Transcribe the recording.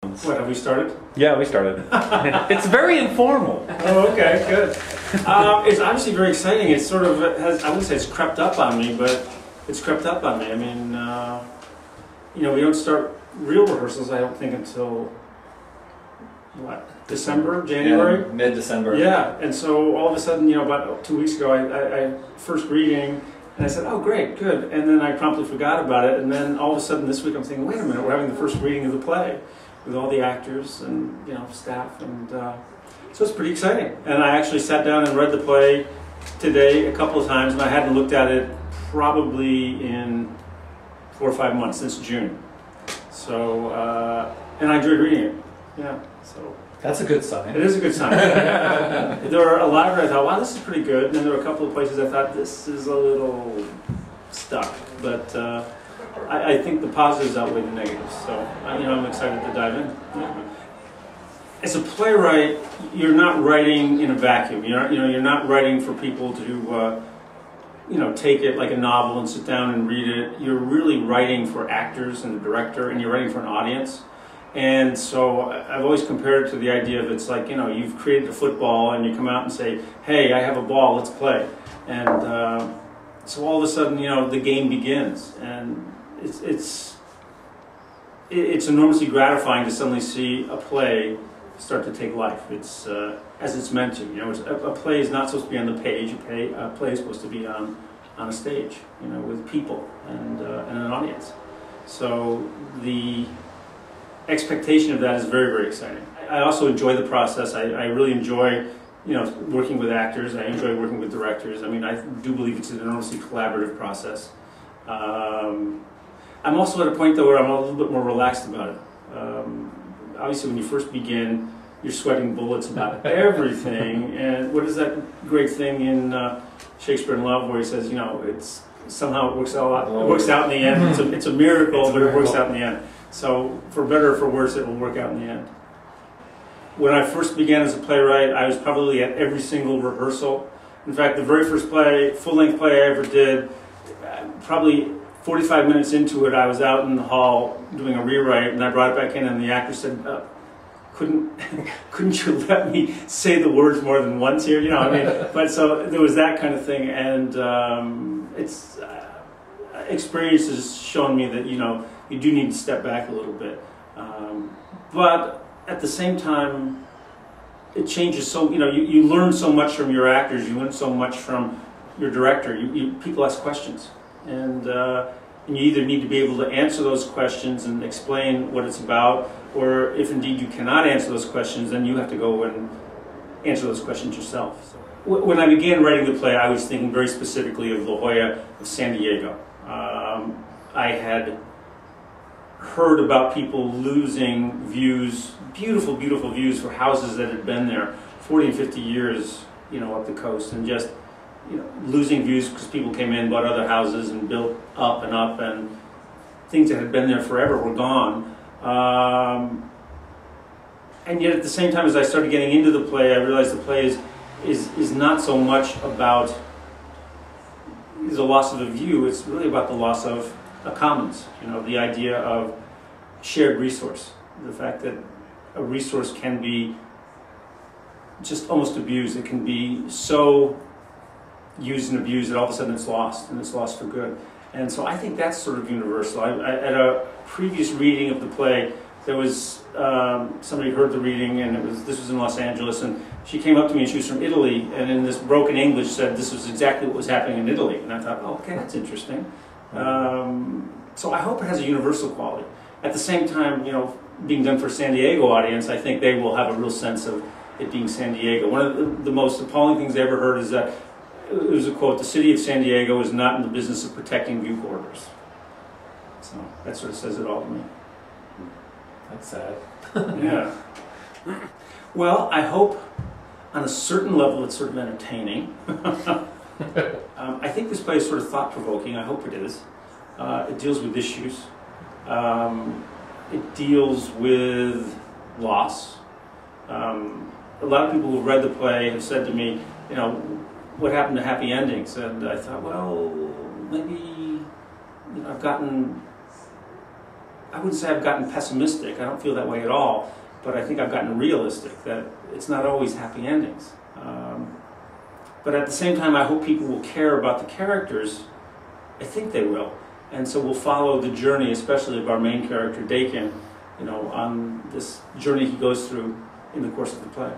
Conference. What, have we started? Yeah, we started. It's very informal. Oh, okay, good. It's obviously very exciting. It's sort of has, I wouldn't say it's crept up on me, but it's crept up on me. I mean, you know, we don't start real rehearsals, I don't think, until, what, December, January? Yeah, mid-December. Yeah, and so all of a sudden, you know, about 2 weeks ago, I first reading, and I said, oh, great, good. And then I promptly forgot about it, and then all of a sudden this week I'm thinking, wait a minute, we're having the first reading of the play with all the actors and, you know, staff, and so it's pretty exciting. And I actually sat down and read the play today a couple of times, and I hadn't looked at it probably in 4 or 5 months, since June. So, and I enjoyed reading it, yeah, so. That's a good sign. It is a good sign. There were a lot of it I thought, wow, this is pretty good. And then there were a couple of places I thought, this is a little stuck. But I think the positives outweigh the negatives. So, you know, I'm excited to dive in. Yeah. As a playwright, you're not writing in a vacuum. You're not writing for people to, you know, take it like a novel and sit down and read it. You're really writing for actors and the director, and you're writing for an audience. And so I've always compared it to the idea of, it's like, you know, you've created a football and you come out and say, hey, I have a ball, let's play. And so all of a sudden, you know, the game begins. And it's enormously gratifying to suddenly see a play start to take life. It's as it's meant to. You know, a play is not supposed to be on the page. A play is supposed to be on a stage, you know, with people and an audience. So the expectation of that is very, very exciting. I also enjoy the process. I really enjoy, you know, working with actors. I enjoy working with directors. I mean, I do believe it's an enormously collaborative process. I'm also at a point, though, where I'm a little bit more relaxed about it. Obviously, when you first begin, you're sweating bullets about everything. And what is that great thing in Shakespeare in Love, where he says, you know, it's somehow it works out. It works out in the end. It's a miracle, but it works out in the end. So, for better or for worse, it will work out in the end. When I first began as a playwright, I was probably at every single rehearsal. In fact, the very first play, full-length play I ever did, probably 45 minutes into it, I was out in the hall doing a rewrite, and I brought it back in, and the actor said, couldn't you let me say the words more than once here? You know, I mean, but so there was that kind of thing, and it's experience has shown me that, you know, you do need to step back a little bit. But at the same time, it changes so, you know, you learn so much from your actors, you learn so much from your director. People ask questions. And you either need to be able to answer those questions and explain what it's about, or if indeed you cannot answer those questions, then you have to go and answer those questions yourself. So, when I began writing the play, I was thinking very specifically of La Jolla of San Diego. I had heard about people losing views, beautiful, beautiful views for houses that had been there 40 and 50 years, you know, up the coast, and just, you know, losing views because people came in, bought other houses, and built up, and things that had been there forever were gone. And yet, at the same time, as I started getting into the play, I realized the play is not so much about the loss of a view. It's really about the loss of a commons. You know, the idea of shared resource, the fact that a resource can be just almost abused. It can be so used and abused that all of a sudden it's lost, and it's lost for good. And so I think that's sort of universal. At a previous reading of the play, there was somebody heard the reading, and this was in Los Angeles, and she came up to me, and she was from Italy, and in this broken English said this was exactly what was happening in Italy. And I thought, oh, okay, that's interesting. So I hope it has a universal quality. At the same time, you know, being done for a San Diego audience, I think they will have a real sense of it being San Diego. One of the most appalling things I ever heard is that, it was a quote, "The city of San Diego is not in the business of protecting view corridors." So that sort of says it all to me. That's sad. Yeah. Well, I hope on a certain level it's sort of entertaining. I think this play is sort of thought-provoking. I hope it is. It deals with issues. It deals with loss. A lot of people who've read the play have said to me, you know, what happened to happy endings? And I thought, well, maybe, you know, I've gotten I wouldn't say I've gotten pessimistic. I don't feel that way at all. But I think I've gotten realistic, that it's not always happy endings. But at the same time, I hope people will care about the characters. I think they will. And so we'll follow the journey, especially of our main character, Dakin, on this journey he goes through in the course of the play.